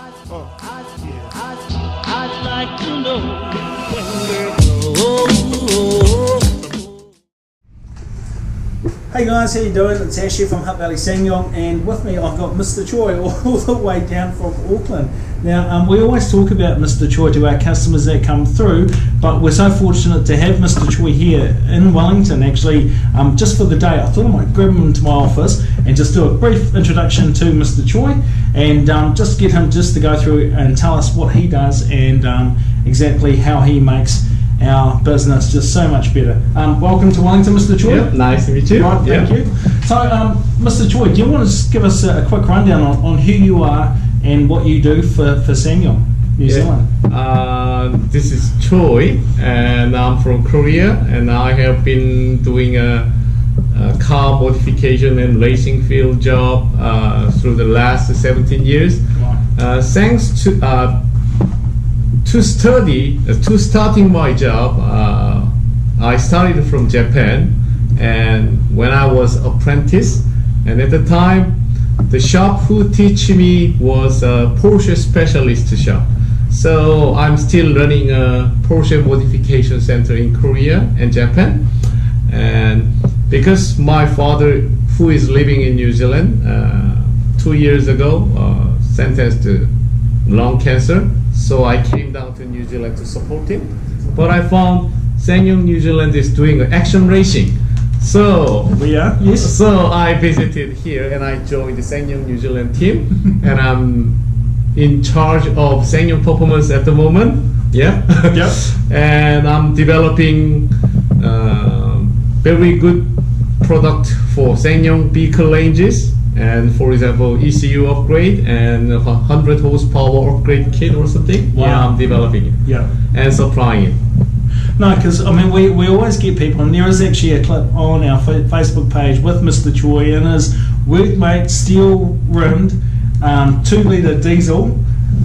I'd like to know when we're old. Hey guys, how you doing? It's Ashley from Hutt Valley Ssangyong, and with me I've got Mr. Choi all the way down from Auckland. Now, we always talk about Mr. Choi to our customers that come through, but we're so fortunate to have Mr. Choi here in Wellington actually just for the day. I thought I might grab him into my office and just do a brief introduction to Mr. Choi and just get him just to go through and tell us what he does and exactly how he makes our business just so much better. Welcome to Wellington, Mr. Choi. Yep, nice to meet you. Right, thank you. So, Mr. Choi, do you want to just give us a quick rundown on who you are and what you do for Ssangyong, New Zealand? This is Choi, and I'm from Korea, and I have been doing a car modification and racing field job through the last 17 years. Wow. Thanks to starting my job, I started from Japan, and when I was apprentice, and at the time the shop who teach me was a Porsche specialist shop. So I'm still running a Porsche modification center in Korea and Japan, and because my father, who is living in New Zealand, 2 years ago sentenced to lung cancer, so I came down to New Zealand to support him. But I found Ssangyong New Zealand is doing action racing. So Yes. So I visited here and I joined the Ssangyong New Zealand team, and I'm in charge of Ssangyong performance at the moment. Yeah. Yep. And I'm developing very good product for Ssangyong vehicle ranges. And for example, ECU upgrade and 100 horsepower upgrade kit or something. Wow. Yeah, I'm developing it. Yeah. And supplying it. No, because I mean we always get people, and there is actually a clip on our Facebook page with Mr. Choi and his workmate, steel rimmed 2-litre diesel,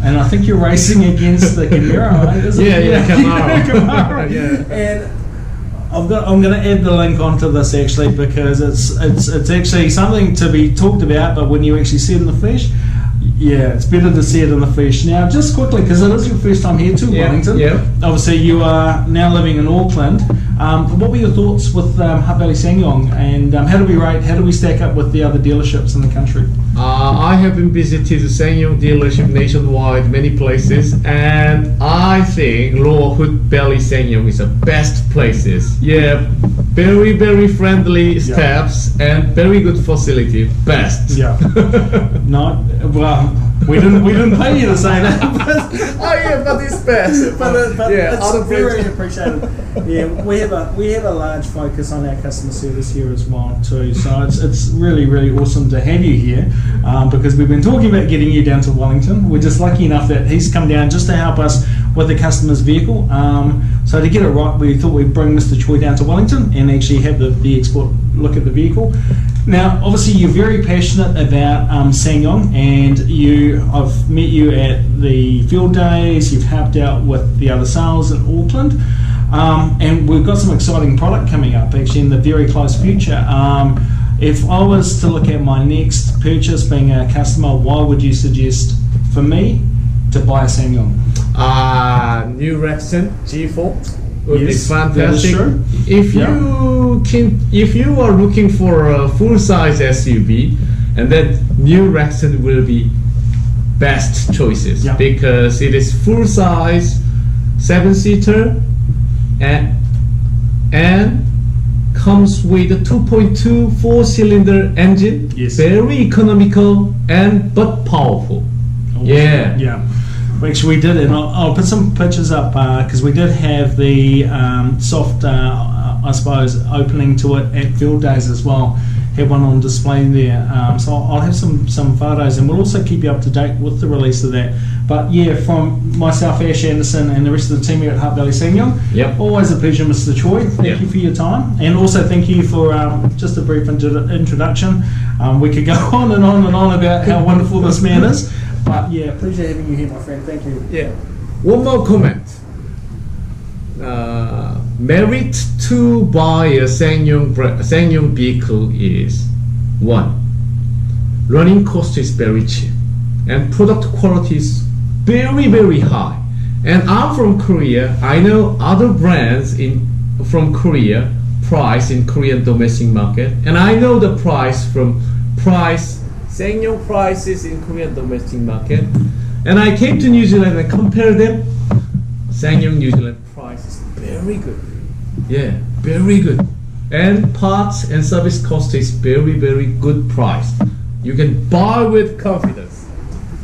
and I think you're racing against the Camaro, right? Camaro. Yeah. And I'm going to add the link onto this actually, because it's actually something to be talked about, but when you actually see it in the flesh, yeah, it's better to see it in the flesh. Now, just quickly, because it is your first time here to Wellington. Yeah. Obviously, you are now living in Auckland. What were your thoughts with Hutt Valley Ssangyong, and how do we rate? How do we stack up with the other dealerships in the country? I have been visited Ssangyong dealership nationwide, many places, and I think Lower Hutt Valley Ssangyong is the best places. Yeah, very, very friendly staffs and very good facility. Best. Yeah. No, well, we didn't pay you to say that. Oh yeah, but it's best. But yeah, it's very appreciated. Yeah, we have a large focus on our customer service here as well too. So it's really, really awesome to have you here, because we've been talking about getting you down to Wellington. We're just lucky enough that he's come down just to help us with the customer's vehicle. So to get it right, we thought we'd bring Mr. Choi down to Wellington and actually have the expert look at the vehicle. Now, obviously, you're very passionate about Ssangyong, and I've met you at the field days. You've helped out with the other sales in Auckland, and we've got some exciting product coming up actually in the very close future. If I was to look at my next purchase, being a customer, why would you suggest for me to buy a Ssangyong? New Rexon G4 would be fantastic. That is true. If you are looking for a full-size SUV, and then new Rexon will be best choices, because it is full-size 7-seater and comes with a 2.2 4-cylinder engine. Yes. Very economical but powerful. Yeah. Actually, we did, and I'll put some pictures up because we did have the soft, I suppose, opening to it at field days as well. Had one on display there, so I'll have some photos, and we'll also keep you up to date with the release of that. But yeah, from myself, Ash Anderson, and the rest of the team here at Hutt Valley Ssangyong, always a pleasure, Mr. Choi. Thank you for your time, and also thank you for just a brief introduction. We could go on and on and on about how wonderful this man is, but yeah, pleasure having you here, my friend. Thank you. Yeah. One more comment. Merit to buy a Ssangyong vehicle is 1. Running cost is very cheap, and product quality is very very high. And I'm from Korea. I know other brands from Korea price in Korean domestic market, and I know the price Ssangyong prices in Korean domestic market. And I came to New Zealand and compared them. Ssangyong New Zealand price is very good. Yeah, very good. And parts and service cost is very very good price. You can buy with confidence.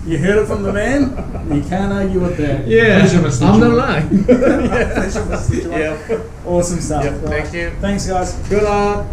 You heard it from the man. You can't argue with that. Yeah, Pleasure, Mr. I'm not Joy. lying. Pleasure, Mr. Joy. Yeah. Awesome stuff. Yeah, thank you. Thanks, guys. Good luck.